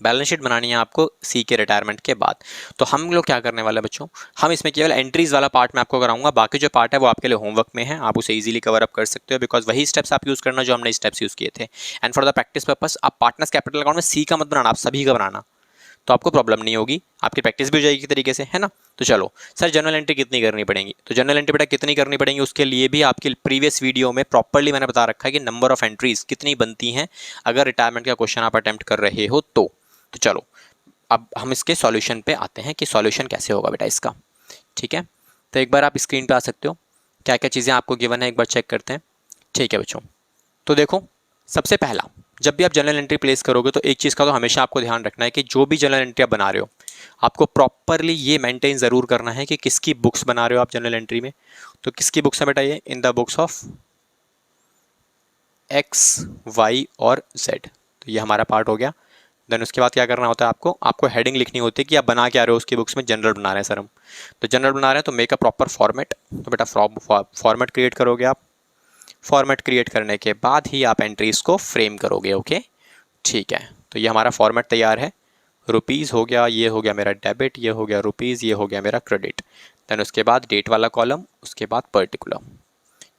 S1: बैलेंस शीट बनानी है आपको सी के रिटायरमेंट के बाद। तो हम लोग क्या करने वाले बच्चों, हम इसमें केवल एंट्रीज वाला पार्ट मैं आपको कराऊंगा, बाकी जो पार्ट है वो आपके लिए होमवर्क में है, आप उसे इजीली कवर अप कर सकते हो, बिकॉज वही स्टेप्स आप यूज करना जो हमने स्टेप्स यूज किए थे। And for the practice purpose आप पार्टनर्स कैपिटल अकाउंट में सी का मत बनाना, आप सभी का बनाना, तो आपको प्रॉब्लम नहीं होगी, आपकी प्रैक्टिस भी हो जाएगी तरीके से, है ना। तो चलो सर जनरल एंट्री कितनी करनी पड़ेगी, तो जनरल एंट्री बेटा कितनी करनी पड़ेगी उसके लिए भी आपकी प्रीवियस वीडियो में प्रॉपर्ली मैंने बता रखा है कि नंबर ऑफ एंट्रीज कितनी बनती हैं अगर रिटायरमेंट का क्वेश्चन आप अटेम्प्ट कर रहे हो तो चलो अब हम इसके सॉल्यूशन पे आते हैं कि सॉल्यूशन कैसे होगा बेटा इसका, ठीक है। तो एक बार आप स्क्रीन पे आ सकते हो, क्या क्या चीज़ें आपको गिवन है एक बार चेक करते हैं, ठीक है बच्चों। तो देखो सबसे पहला, जब भी आप जनरल एंट्री प्लेस करोगे तो एक चीज़ का तो हमेशा आपको ध्यान रखना है कि जो भी जनरल एंट्री आप बना रहे हो आपको प्रॉपरली ये मेंटेन ज़रूर करना है कि किसकी बुक्स बना रहे हो आप जनरल एंट्री में। तो किसकी बुक्स है बेटा ये, in the books of X Y और जेड, तो ये हमारा पार्ट हो गया। देन उसके बाद क्या करना होता है आपको हेडिंग लिखनी होती है कि आप बना क्या रहे हो उसकी बुक्स में, जनरल बना रहे हैं सर हम, तो जनरल बना रहे हैं तो मेक अ प्रॉपर फॉर्मेट, तो बेटा फॉर्मेट क्रिएट करोगे आप, फॉर्मेट क्रिएट करने के बाद ही आप एंट्रीज को फ्रेम करोगे, ओके ठीक है। तो ये हमारा फॉर्मेट तैयार है, रुपीज़ हो गया, ये हो गया मेरा डेबिट, ये हो गया रुपीज़, ये हो गया मेरा क्रेडिट। देन उसके बाद डेट वाला कॉलम, उसके बाद पर्टिकुलर,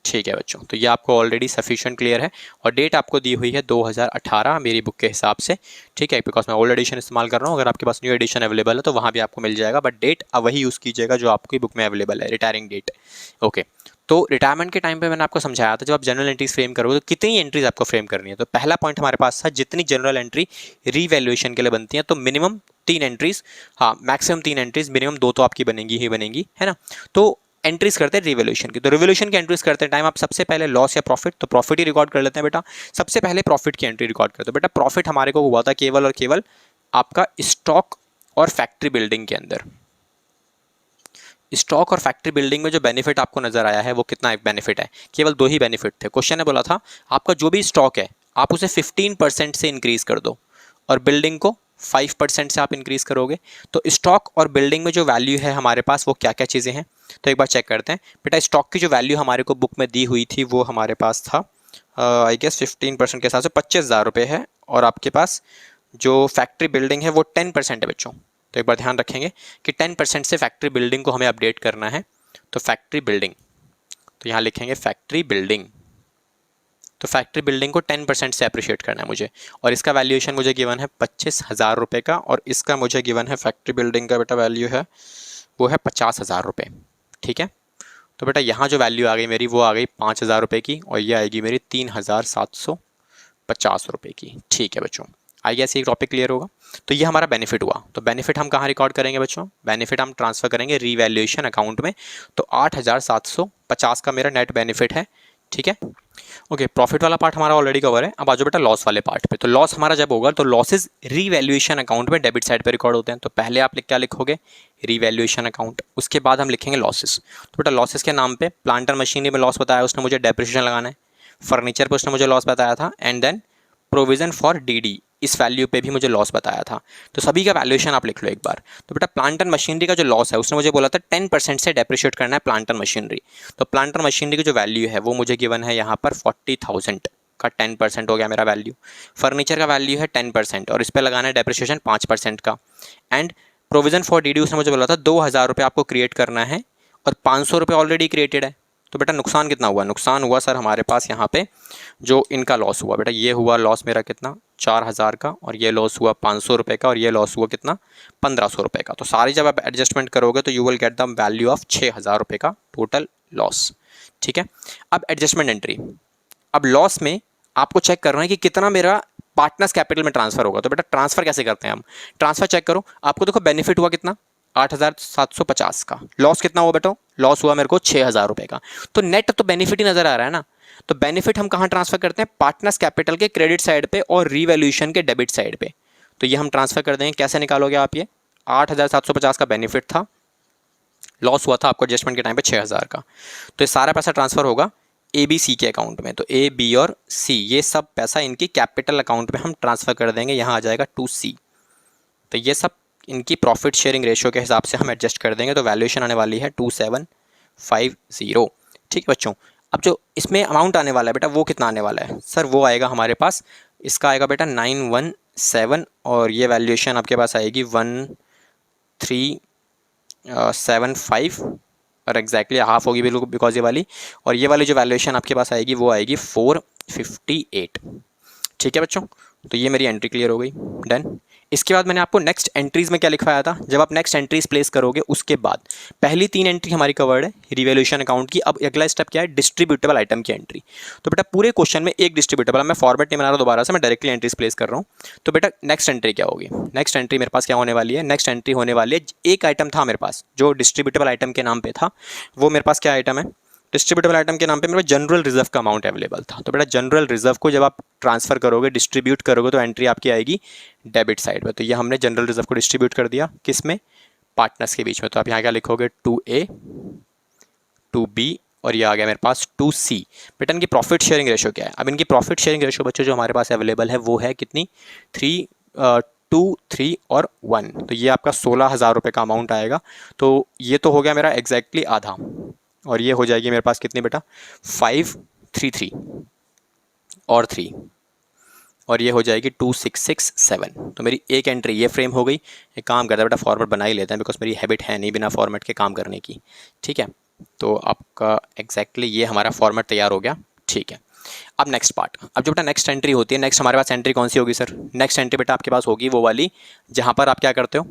S1: ठीक है बच्चों। तो ये आपको ऑलरेडी सफिशिएंट क्लियर है और डेट आपको दी हुई है 2018 मेरी बुक के हिसाब से, ठीक है, बिकॉज मैं ओल्ड एडिशन इस्तेमाल कर रहा हूँ। अगर आपके पास न्यू एडिशन अवेलेबल है तो वहाँ भी आपको मिल जाएगा, बट डेट वही यूज़ कीजिएगा जो आपकी बुक में अवेलेबल है, रिटायरिंग डेट, ओके। तो रिटायरमेंट के टाइम पे मैंने आपको समझाया था जब आप जनरल एंट्रीज फ्रेम करोगे तो कितनी एंट्रीज आपको फ्रेम करनी है। तो पहला पॉइंट हमारे पास था जितनी जनरल एंट्री रीवैल्यूएशन के लिए बनती है तो मिनिमम 3 एंट्रीज, हाँ मैक्सिमम 3 एंट्रीज, मिनिमम 2 तो आपकी बनेंगी ही बनेंगी, है ना। तो एंट्रीज करते हैं रिवोल्यूशन की, तो रिवोल्यूशन की एंट्रीज करते हैं टाइम आप सबसे पहले लॉस या प्रॉफिट, तो प्रॉफिट ही रिकॉर्ड कर लेते हैं बेटा। सबसे पहले प्रॉफिट की एंट्री रिकॉर्ड करते हैं बेटा। प्रॉफिट हमारे को हुआ था केवल और केवल आपका स्टॉक और फैक्ट्री बिल्डिंग के अंदर। स्टॉक और फैक्ट्री बिल्डिंग में जो बेनिफिट आपको नजर आया है वो कितना एक बेनिफिट है, केवल 2 ही बेनिफिट थे। क्वेश्चन ने बोला था आपका जो भी स्टॉक है आप उसे 15% से इंक्रीज कर दो और बिल्डिंग को 5% से आप इंक्रीज करोगे। तो स्टॉक और बिल्डिंग में जो वैल्यू है हमारे पास वो क्या क्या चीज़ें हैं, तो एक बार चेक करते हैं बेटा। स्टॉक की जो वैल्यू हमारे को बुक में दी हुई थी वो हमारे पास था आई गेस 15% के हिसाब से 25,000 रुपये है, और आपके पास जो फैक्ट्री बिल्डिंग है वो 10% है बच्चों। तो एक बार ध्यान रखेंगे कि 10% से फैक्ट्री बिल्डिंग को हमें अपडेट करना है। तो फैक्ट्री बिल्डिंग, तो यहाँ लिखेंगे फैक्ट्री बिल्डिंग, तो फैक्ट्री बिल्डिंग को 10% से अप्रिशिएट करना है मुझे, और इसका वैल्यूएशन मुझे गिवन है 25,000 रुपये का, और इसका मुझे गिवन है फैक्ट्री बिल्डिंग का बेटा वैल्यू है वो है 50,000 रुपये, ठीक है। तो बेटा यहाँ जो वैल्यू आ गई मेरी वो आ गई 5,000 रुपये की, और ये आएगी मेरी 3,750 रुपये की, ठीक है बच्चों। आई गेस ये टॉपिक क्लियर होगा। तो ये हमारा बेनिफिट हुआ, तो बेनिफिट हम कहाँ रिकॉर्ड करेंगे बच्चों, बेनिफिट हम ट्रांसफर करेंगे रीवैल्यूएशन अकाउंट में। तो 8,750 का मेरा नेट बेनिफिट है, ठीक है। ओके, प्रॉफिट वाला पार्ट हमारा ऑलरेडी कवर है। अब आ जाओ बेटा लॉस वाले पार्ट पे। तो लॉस हमारा जब होगा तो लॉसेज रीवैल्यूएशन अकाउंट में डेबिट साइड पे रिकॉर्ड होते हैं। तो पहले आप क्या लिखोगे, रीवैल्यूएशन अकाउंट, उसके बाद हम लिखेंगे लॉसेस। तो बेटा लॉसेस के नाम पे प्लांटर मशीनरी में लॉस बताया उसने मुझे, डेप्रिसिएशन लगाना है। फर्नीचर पे उसने मुझे लॉस बताया था, and then provision for DD इस वैल्यू पे भी मुझे लॉस बताया था। तो सभी का वैल्यूएशन आप लिख लो एक बार। तो बेटा प्लांट एंड मशीनरी का जो लॉस है उसने मुझे बोला था 10% से डेप्रिशिएट करना है प्लांट एंड मशीनरी। तो प्लांट एंड मशीनरी की जो वैल्यू है वो मुझे गिवन है यहाँ पर 40,000 का 10% हो गया मेरा वैल्यू। फर्नीचर का वैल्यू है 10% और इस पर लगाना है डेप्रिशिएशन 5% का। एंड प्रोविजन फॉर डीडी उसने मुझे बोला था 2,000 रुपये आपको क्रिएट करना है और 500 रुपये ऑलरेडी क्रिएटेड है। तो बेटा नुकसान कितना हुआ? नुकसान हुआ सर हमारे पास यहाँ पे जो इनका लॉस हुआ बेटा, ये हुआ लॉस मेरा कितना 4000 का, और ये लॉस हुआ 500 रुपये का, और ये लॉस हुआ कितना 1500 रुपये का। तो सारी जब आप एडजस्टमेंट करोगे तो you will get the value of 6000 रुपये का टोटल लॉस। ठीक है, अब एडजस्टमेंट एंट्री। अब लॉस में आपको चेक करना है कि कितना मेरा पार्टनर्स कैपिटल में ट्रांसफर होगा। तो बेटा ट्रांसफर कैसे करते हैं हम? ट्रांसफर चेक करो, आपको देखो बेनिफिट हुआ कितना 8750 का, लॉस कितना हुआ बेटा? लॉस हुआ मेरे को 6000 रुपये का। तो नेट तो बेनिफिट ही नजर आ रहा है ना। तो बेनिफिट हम कहाँ ट्रांसफर करते हैं? पार्टनर्स कैपिटल के क्रेडिट साइड पे और रीवैल्यूएशन के डेबिट साइड पे। तो ये हम ट्रांसफर कर देंगे। कैसे निकालोगे आप? ये 8750 का बेनिफिट था, लॉस हुआ था आपको एडजस्टमेंट के टाइम पे 6000 का। तो ये सारा पैसा ट्रांसफर होगा ए बी सी के अकाउंट में। तो ए बी और सी ये सब पैसा इनकी कैपिटल अकाउंट में हम ट्रांसफ़र कर देंगे। यहाँ आ जाएगा 2C। तो ये सब इनकी प्रॉफिट शेयरिंग रेशियो के हिसाब से हम एडजस्ट कर देंगे। तो वैल्यूएशन आने वाली है 2750। ठीक है बच्चों, अब जो इसमें अमाउंट आने वाला है बेटा वो कितना आने वाला है? सर वो आएगा हमारे पास, इसका आएगा बेटा 917, और ये वैल्यूएशन आपके पास आएगी 1375, और एग्जैक्टली हाफ होगी बिल्कुल बिकॉज ये वाली, और ये वाली जो वैल्यूएशन आपके पास आएगी वो आएगी 458। ठीक है बच्चों, तो ये मेरी एंट्री क्लियर हो गई। डन। इसके बाद मैंने आपको नेक्स्ट एंट्रीज में क्या लिखवाया था? जब आप नेक्स्ट एंट्रीज प्लेस करोगे उसके बाद पहली 3 एंट्री हमारी कवर्ड है रिवैल्यूएशन अकाउंट की। अब अगला स्टेप क्या है? डिस्ट्रीब्यूटेबल आइटम की एंट्री। तो बेटा पूरे क्वेश्चन में एक डिस्ट्रीब्यूटेबल, मैं फॉर्मेट नहीं बना रहा दोबारा से, मैं डायरेक्टली एंट्रीज प्लेस कर रहा हूँ। तो बेटा नेक्स्ट एंट्री क्या होगी? नेक्स्ट एंट्री मेरे पास क्या होने वाली है? नेक्स्ट एंट्री होने वाली है, एक आइटम था मेरे पास जो डिस्ट्रीब्यूटेबल आइटम के नाम पे था, वो मेरे पास क्या आइटम है? डिस्ट्रीब्यूटेबल आइटम के नाम पे मेरे पास जनरल रिजर्व का अमाउंट अवेलेबल था। तो बेटा जनरल रिजर्व को जब आप ट्रांसफर करोगे, डिस्ट्रीब्यूट करोगे, तो एंट्री आपकी आएगी डेबिट साइड पे। तो ये हमने जनरल रिजर्व को डिस्ट्रीब्यूट कर दिया किस में? पार्टनर्स के बीच में। तो आप यहाँ क्या लिखोगे? 2A 2B और ये आ गया मेरे पास 2C। बेटा इनकी प्रॉफिट शेयरिंग रेशियो क्या है? अब इनकी प्रॉफिट शेयरिंग रेशियो बच्चों जो हमारे पास अवेलेबल है वो है कितनी? 2, 3 और 1। तो ये आपका 16,000 रुपये का अमाउंट आएगा। तो ये तो हो गया मेरा एग्जैक्टली आधा, और ये हो जाएगी मेरे पास कितनी बेटा? 533 और 3, और ये हो जाएगी 2667। तो मेरी एक एंट्री ये फ्रेम हो गई। एक काम करता है बेटा, फॉर्मेट बना ही लेते हैं बिकॉज मेरी हैबिट है नहीं बिना फॉर्मेट के काम करने की। ठीक है, तो आपका एग्जैक्टली ये हमारा फॉर्मेट तैयार हो गया। ठीक है, अब नेक्स्ट पार्ट। अब जो बेटा नेक्स्ट एंट्री होती है, नेक्स्ट हमारे पास एंट्री कौन सी होगी सर? नेक्स्ट एंट्री बेटा आपके पास होगी वो वाली जहाँ पर आप क्या करते हो?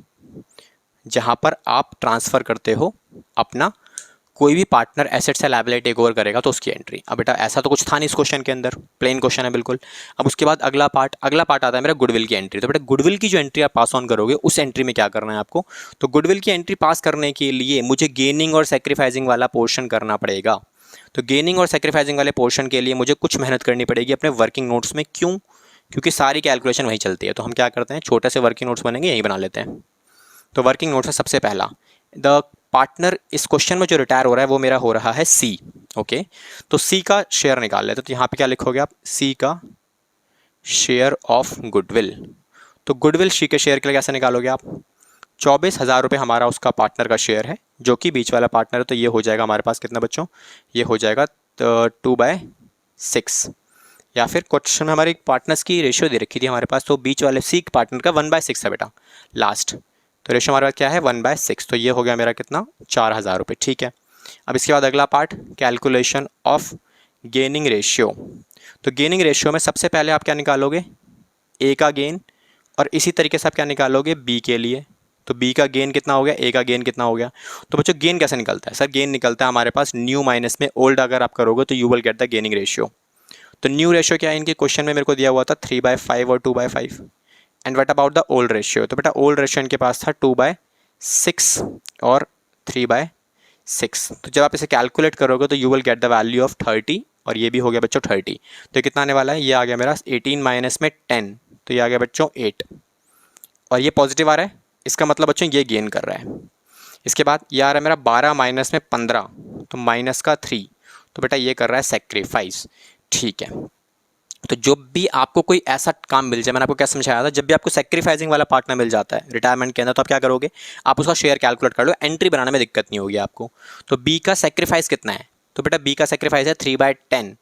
S1: जहाँ पर आप ट्रांसफ़र करते हो अपना कोई भी पार्टनर एसेट से लायबिलिटी टेक ओवर करेगा तो उसकी एंट्री। अब बेटा ऐसा तो कुछ था नहीं इस क्वेश्चन के अंदर, प्लेन क्वेश्चन है बिल्कुल। अब उसके बाद अगला पार्ट आता है मेरा गुडविल की एंट्री। तो बेटा गुडविल की जो एंट्री आप पास ऑन करोगे उस एंट्री में क्या करना है आपको? तो गुडविल की एंट्री पास करने के लिए मुझे गेनिंग और सेक्रीफाइसिंग वाला पोर्शन करना पड़ेगा। तो गेनिंग और सेक्रीफाइसिंग वाले पोर्शन के लिए मुझे कुछ मेहनत करनी पड़ेगी अपने वर्किंग नोट्स में। क्यों? क्योंकि सारी कैलकुलेशन वहीं चलती है। तो हम क्या करते हैं, छोटे से वर्किंग नोट्स बनेंगे यहीं बना लेते हैं। तो वर्किंग नोट्स में सबसे पहला, द पार्टनर इस क्वेश्चन में जो रिटायर हो रहा है वो मेरा हो रहा है सी। ओके, तो सी का शेयर निकाल लेते। तो यहाँ पे क्या लिखोगे आप? सी का शेयर ऑफ गुडविल। तो गुडविल सी के शेयर के लिए कैसे निकालोगे आप? 24,000 रुपये हमारा उसका पार्टनर का शेयर है जो कि बीच वाला पार्टनर है। तो ये हो जाएगा हमारे पास कितना बच्चों? ये हो जाएगा 2/6, या फिर क्वेश्चन में हमारी पार्टनर्स की रेशियो दे रखी थी हमारे पास, तो बीच वाले सी पार्टनर का 1/6 है बेटा लास्ट। तो रेशो हमारे पास क्या है? 1/6। तो ये हो गया मेरा कितना? 4,000 रुपये। ठीक है, अब इसके बाद अगला part calculation of gaining ratio. तो गेनिंग रेशियो में सबसे पहले आप क्या निकालोगे? ए का गेन, और इसी तरीके से आप क्या निकालोगे? बी के लिए। तो बी का गेन कितना हो गया? ए का गेन कितना हो गया? तो बच्चों गेन कैसे निकलता है? सर गेन निकलता है हमारे पास न्यू माइनस में ओल्ड अगर आप करोगे तो you will get the gaining ratio. तो न्यू रेशियो क्या है? इनके क्वेश्चन में मेरे को दिया हुआ था 3/5 और 2/5। And what about the old ratio? तो बेटा ओल्ड रेशियो इनके पास था 2/6 और 3/6। तो जब आप इसे कैलकुलेट करोगे तो you will get the value of 30, और ये भी हो गया बच्चों 30। तो कितना आने वाला है? ये आ गया मेरा 18 माइनस में 10, तो ये आ गया बच्चों 8, और ये पॉजिटिव आ रहा है, इसका मतलब बच्चों ये गेन कर रहा है। इसके बाद ये आ रहा है मेरा 12 माइनस में 15, तो माइनस का 3, तो बेटा ये कर रहा है सेक्रीफाइस। ठीक है, तो जब भी आपको कोई ऐसा काम मिल जाए, मैंने आपको क्या समझाया था, जब भी आपको सेक्रीफाइसिंग वाला पार्टनर मिल जाता है रिटायरमेंट के अंदर, तो आप क्या करोगे? आप उसका शेयर कैलकुलेट कर लो, एंट्री बनाने में दिक्कत नहीं होगी आपको। तो बी का सेक्रीफाइस कितना है? तो बेटा बी का सेक्रीफाइस है 3/10,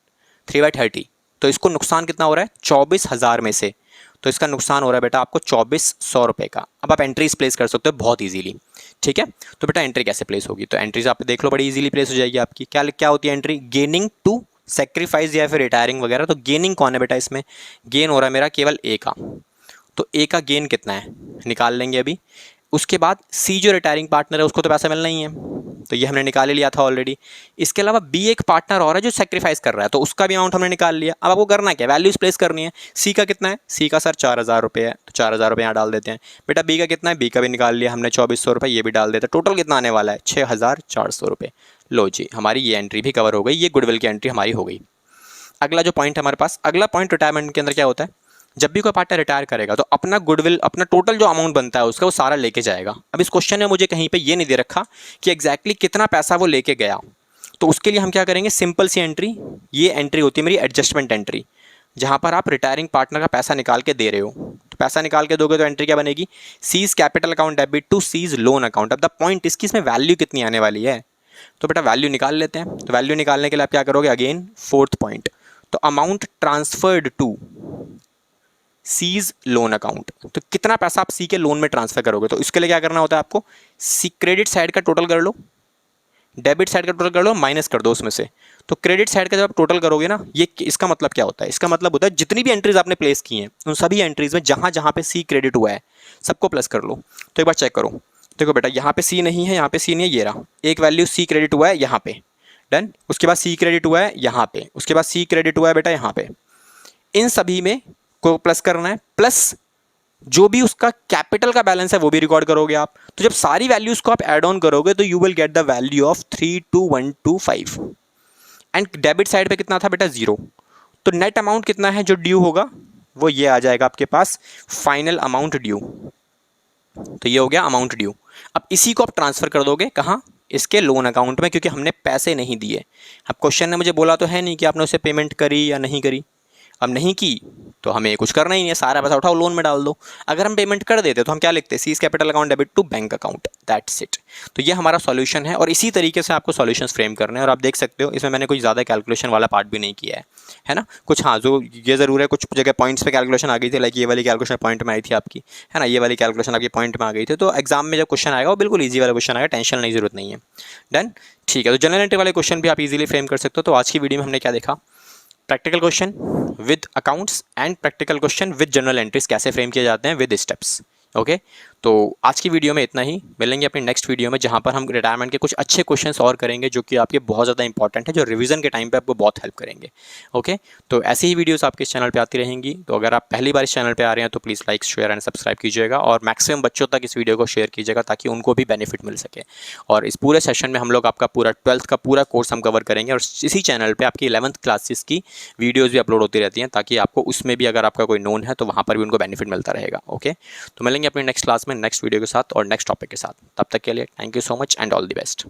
S1: 3/30। तो इसको नुकसान कितना हो रहा है? 24,000 में से। तो इसका नुकसान हो रहा है बेटा आपको 2400 रुपये का। अब आप एंट्रीज प्लेस कर सकते हो बहुत ईजीली। ठीक है। तो बेटा एंट्री कैसे प्लेस होगी, तो एंट्रीज आप देख लो बड़ी इजीली प्लेस हो जाएगी आपकी। क्या क्या होती है एंट्री, गेनिंग टू सेक्रीफाइस या फिर रिटायरिंग वगैरह। तो गेनिंग कौन है बेटा, इसमें गेन हो रहा है मेरा केवल ए का, तो ए का गेन कितना है निकाल लेंगे अभी। उसके बाद सी जो रिटायरिंग पार्टनर है उसको तो पैसा मिलना ही है, तो ये हमने निकाल ही लिया था ऑलरेडी। इसके अलावा बी एक पार्टनर और है जो सेक्रीफाइस कर रहा है, तो उसका भी अमाउंट हमने निकाल लिया। अब आपको करना क्या, वैल्यूज प्लेस करनी है। सी का कितना है, सी का सर 4,000 रुपये है, तो 4,000 रुपये यहाँ डाल देते हैं। बेटा बी का कितना है, बी का भी निकाल लिया हमने 2,400 रुपये, ये भी डाल देते हैं। टोटल कितना आने वाला है 6,400 रुपये। लो जी, हमारी ये एंट्री भी कवर हो गई, ये गुडविल की एंट्री हमारी हो गई। अगला जो पॉइंट हमारे पास, अगला पॉइंट रिटायरमेंट के अंदर क्या होता है, जब भी कोई पार्टनर रिटायर करेगा तो अपना गुडविल, अपना टोटल जो अमाउंट बनता है उसका वो सारा लेके जाएगा। अब इस क्वेश्चन में मुझे कहीं पे ये नहीं दे रखा कि एग्जैक्टली कितना पैसा वो लेके गया, तो उसके लिए हम क्या करेंगे, सिंपल सी एंट्री, ये एंट्री होती है मेरी एडजस्टमेंट एंट्री, जहां पर आप रिटायरिंग पार्टनर का पैसा निकाल के दे रहे हो। तो पैसा निकाल के दोगे तो एंट्री क्या बनेगी, C's capital account debit to C's loan account. अब द पॉइंट इसकी, इसमें वैल्यू कितनी आने वाली है, तो बेटा वैल्यू निकाल लेते हैं। तो वैल्यू निकालने के लिए आप क्या करोगे, अगेन फोर्थ पॉइंट, तो amount transferred to C's loan account, तो कितना पैसा आप सी के लोन में ट्रांसफर करोगे। तो इसके लिए क्या करना होता है आपको, सी क्रेडिट साइड का टोटल कर लो, डेबिट साइड का टोटल कर लो, माइनस कर दो उसमें से। तो क्रेडिट साइड का जब आप टोटल करोगे ना, ये इसका मतलब क्या होता है, इसका मतलब होता है जितनी भी एंट्रीज आपने प्लेस की हैं उन सभी एंट्रीज में जहां जहां पे सी क्रेडिट हुआ है सबको प्लस कर लो। तो एक बार चेक करो, देखो बेटा यहाँ पे सी नहीं है, यहाँ पे सी नहीं है, ये रहा एक वैल्यू सी क्रेडिट हुआ है यहाँ पे, डन। उसके बाद सी क्रेडिट हुआ है यहाँ पे, उसके बाद सी क्रेडिट हुआ है बेटा यहाँ पे, इन सभी में को प्लस करना है, प्लस जो भी उसका कैपिटल का बैलेंस है वो भी रिकॉर्ड करोगे आप। तो जब सारी वैल्यूज को आप ऐड ऑन करोगे तो you will get the value of 32125। And debit side पे कितना था बेटा 0, तो नेट अमाउंट कितना है जो ड्यू होगा वो ये आ जाएगा आपके पास, फाइनल अमाउंट ड्यू। तो ये हो गया अमाउंट ड्यू। अब इसी को आप ट्रांसफर कर दोगे कहाँ, इसके लोन अकाउंट में, क्योंकि हमने पैसे नहीं दिए। अब क्वेश्चन ने मुझे बोला तो है नहीं कि आपने उसे पेमेंट करी या नहीं करी, अब नहीं की तो हमें कुछ करना ही नहीं है, सारा पैसा उठाओ लोन में डाल दो। अगर हम पेमेंट कर देते तो हम क्या लिखते, C's capital account debit to bank account, that's it. तो ये हमारा सॉल्यूशन है और इसी तरीके से आपको सॉल्यूशंस फ्रेम करने हैं। और आप देख सकते हो इसमें मैंने कोई ज़्यादा कैलकुलेशन वाला पार्ट भी नहीं किया है ना। कुछ हाँ जो ये ज़रूर है, कुछ जगह पॉइंट्स पे कैलकुलेशन आ गई थी, लाइक ये वाली कैलकुलेशन पॉइंट में आई थी आपकी, है ना, ये वाली कैलकुलेशन आपकी पॉइंट में आ गई थी। तो एग्जाम में जब क्वेश्चन आएगा वो बिल्कुल ईजी वाला क्वेश्चन आएगा, टेंशन नहीं, जरूरत नहीं है। डन, ठीक है। तो जनरल एंट्री वाले क्वेश्चन भी आप इजीली फ्रेम कर सकते हो। तो आज की वीडियो में हमने क्या देखा, practical question with accounts and practical question with journal entries कैसे फ्रेम किए जाते हैं विद स्टेप्स। ओके, तो आज की वीडियो में इतना ही, मिलेंगे अपनी नेक्स्ट वीडियो में जहां पर हम रिटायरमेंट के कुछ अच्छे क्वेश्चंस और करेंगे जो कि आपके बहुत ज़्यादा इंपॉर्टेंट है, जो रिवीजन के टाइम पे आपको बहुत हेल्प करेंगे। ओके, तो ऐसी ही वीडियोस आपके इस चैनल पे आती रहेंगी। तो अगर आप पहली बार इस चैनल पे आ रहे हैं तो please like share and subscribe कीजिएगा और मैक्सिमम बच्चों तक इस वीडियो को शेयर कीजिएगा ताकि उनको भी बेनिफिट मिल सके। और इस पूरे सेशन में हम लोग आपका पूरा 12th का पूरा कोर्स हम कवर करेंगे और इसी चैनल पर आपकी 11th क्लासेस की वीडियोज़ भी अपलोड होती रहती हैं ताकि आपको उसमें भी अगर आपका कोई नोन है तो वहाँ पर भी उनको बेनिफिट मिलता रहेगा। ओके, तो मिलेंगे अपनी नेक्स्ट क्लास में नेक्स्ट वीडियो के साथ और नेक्स्ट टॉपिक के साथ। तब तक के लिए thank you so much and all the best.